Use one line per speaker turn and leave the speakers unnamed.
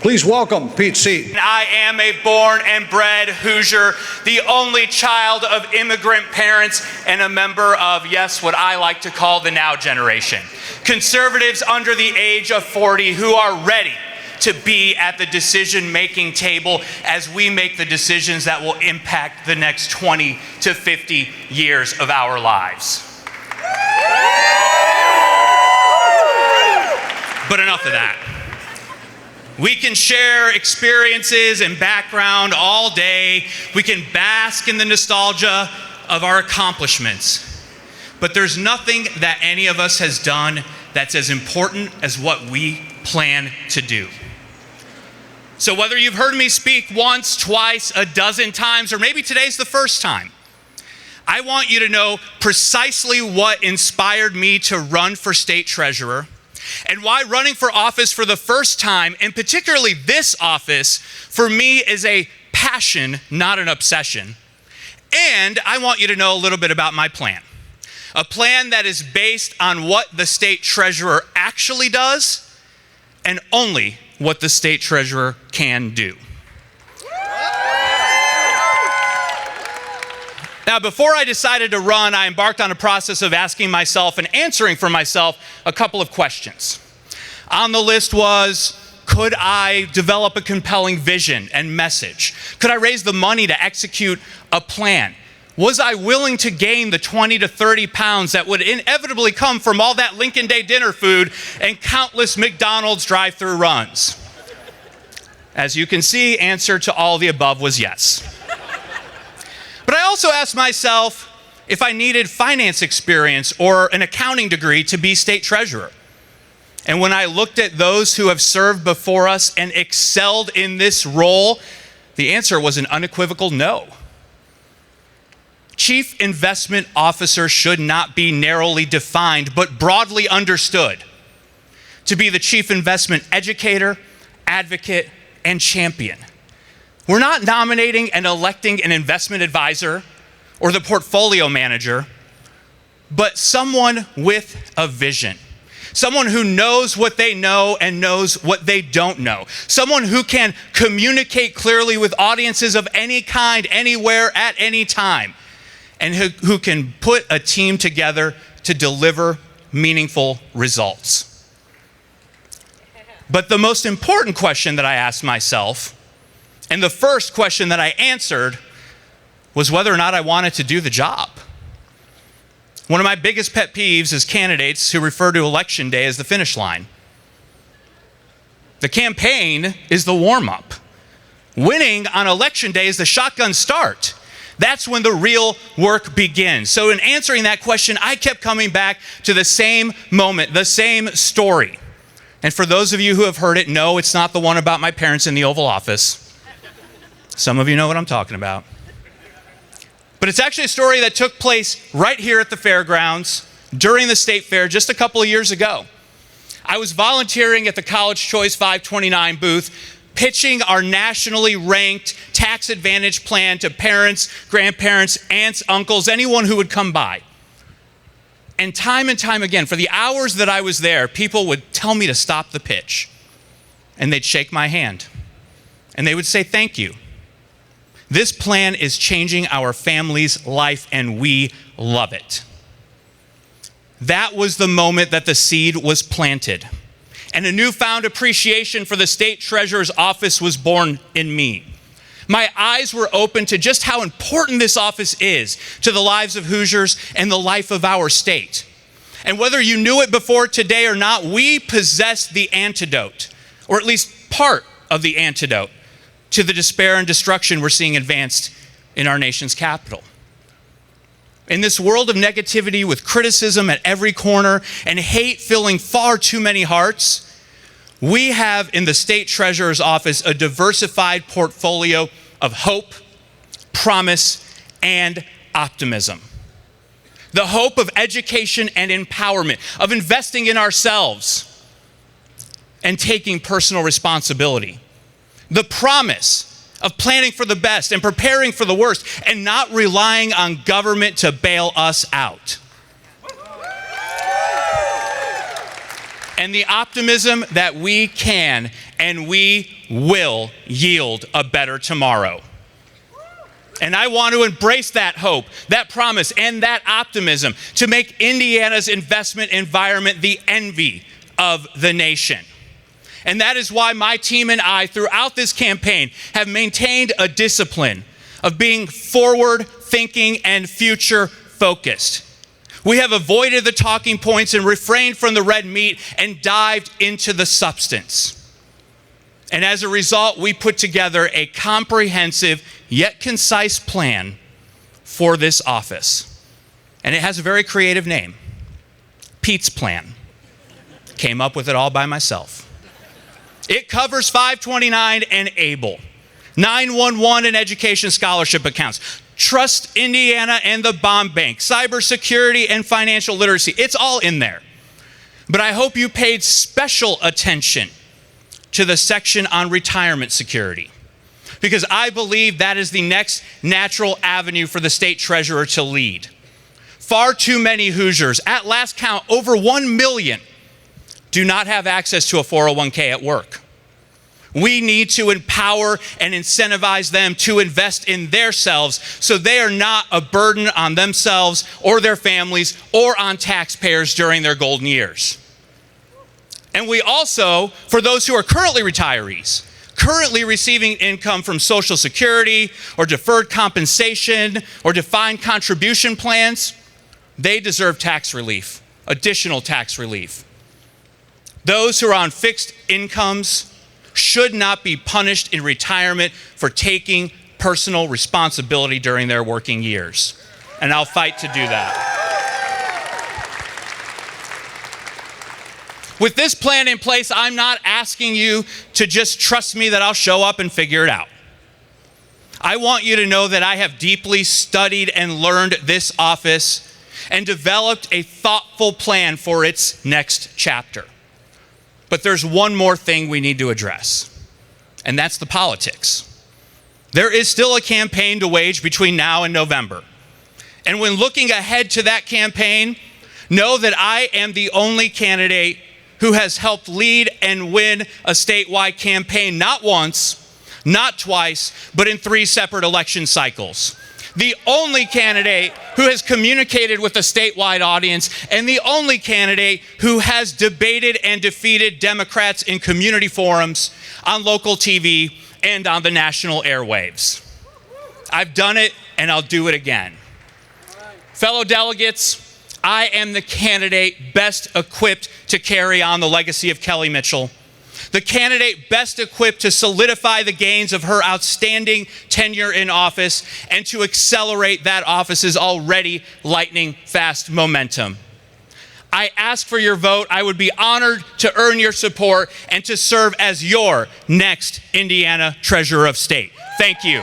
Please welcome Pete Seat.
I am a born and bred Hoosier, the only child of immigrant parents and a member of, yes, what I like to call the now generation. Conservatives under the age of 40 who are ready to be at the decision-making table as we make the decisions that will impact the next 20 to 50 years of our lives. But enough of that. We can share experiences and background all day. We can bask in the nostalgia of our accomplishments. But there's nothing that any of us has done that's as important as what we plan to do. So whether you've heard me speak once, twice, a dozen times, or maybe today's the first time, I want you to know precisely what inspired me to run for state treasurer, and why running for office for the first time, and particularly this office, for me is a passion, not an obsession. And I want you to know a little bit about my plan. A plan that is based on what the state treasurer actually does, and only what the state treasurer can do. Now, before I decided to run, I embarked on a process of asking myself and answering for myself a couple of questions. On the list was, could I develop a compelling vision and message? Could I raise the money to execute a plan? Was I willing to gain the 20 to 30 pounds that would inevitably come from all that Lincoln Day dinner food and countless McDonald's drive-through runs? As you can see, answer to all the above was yes. But I also asked myself if I needed finance experience or an accounting degree to be state treasurer. And when I looked at those who have served before us and excelled in this role, the answer was an unequivocal no. Chief investment officer should not be narrowly defined, but broadly understood to be the chief investment educator, advocate, and champion. We're not nominating and electing an investment advisor or the portfolio manager, but someone with a vision. Someone who knows what they know and knows what they don't know. Someone who can communicate clearly with audiences of any kind, anywhere, at any time. And who can put a team together to deliver meaningful results. But the most important question that I asked myself, and the first question that I answered, was whether or not I wanted to do the job. One of my biggest pet peeves is candidates who refer to Election Day as the finish line. The campaign is the warm-up. Winning on Election Day is the shotgun start. That's when the real work begins. So in answering that question, I kept coming back to the same moment, the same story. And for those of you who have heard it, no, it's not the one about my parents in the Oval Office. Some of you know what I'm talking about. But it's actually a story that took place right here at the fairgrounds during the state fair just a couple of years ago. I was volunteering at the College Choice 529 booth, pitching our nationally ranked tax advantage plan to parents, grandparents, aunts, uncles, anyone who would come by. And time again, for the hours that I was there, people would tell me to stop the pitch. And they'd shake my hand. And they would say, thank you. This plan is changing our family's life, and we love it. That was the moment that the seed was planted. And a newfound appreciation for the state treasurer's office was born in me. My eyes were open to just how important this office is to the lives of Hoosiers and the life of our state. And whether you knew it before today or not, we possess the antidote, or at least part of the antidote, to the despair and destruction we're seeing advanced in our nation's capital. In this world of negativity with criticism at every corner and hate filling far too many hearts, we have in the state treasurer's office a diversified portfolio of hope, promise, and optimism. The hope of education and empowerment, of investing in ourselves and taking personal responsibility. The promise of planning for the best and preparing for the worst and not relying on government to bail us out. and the optimism that we can and we will yield a better tomorrow. And I want to embrace that hope, that promise, and that optimism to make Indiana's investment environment the envy of the nation. And that is why my team and I, throughout this campaign, have maintained a discipline of being forward-thinking and future-focused. We have avoided the talking points and refrained from the red meat and dived into the substance. And as a result, we put together a comprehensive yet concise plan for this office. And it has a very creative name, Pete's Plan. Came up with it all by myself. It covers 529 and ABLE, 911 and education scholarship accounts, Trust Indiana and the Bond Bank, cybersecurity and financial literacy. It's all in there. But I hope you paid special attention to the section on retirement security, because I believe that is the next natural avenue for the state treasurer to lead. Far too many Hoosiers, at last count, over 1 million, do not have access to a 401k at work. We need to empower and incentivize them to invest in themselves so they are not a burden on themselves or their families or on taxpayers during their golden years. And we also, for those who are currently retirees, currently receiving income from Social Security or deferred compensation or defined contribution plans, they deserve tax relief, additional tax relief. Those who are on fixed incomes should not be punished in retirement for taking personal responsibility during their working years. And I'll fight to do that. With this plan in place, I'm not asking you to just trust me that I'll show up and figure it out. I want you to know that I have deeply studied and learned this office and developed a thoughtful plan for its next chapter. But there's one more thing we need to address, and that's the politics. There is still a campaign to wage between now and November. And when looking ahead to that campaign, know that I am the only candidate who has helped lead and win a statewide campaign, not once, not twice, but in 3 separate election cycles. The only candidate who has communicated with a statewide audience, and the only candidate who has debated and defeated Democrats in community forums, on local TV, and on the national airwaves. I've done it, and I'll do it again. Fellow delegates, I am the candidate best equipped to carry on the legacy of Kelly Mitchell, the candidate best equipped to solidify the gains of her outstanding tenure in office and to accelerate that office's already lightning-fast momentum. I ask for your vote. I would be honored to earn your support and to serve as your next Indiana Treasurer of State. Thank you.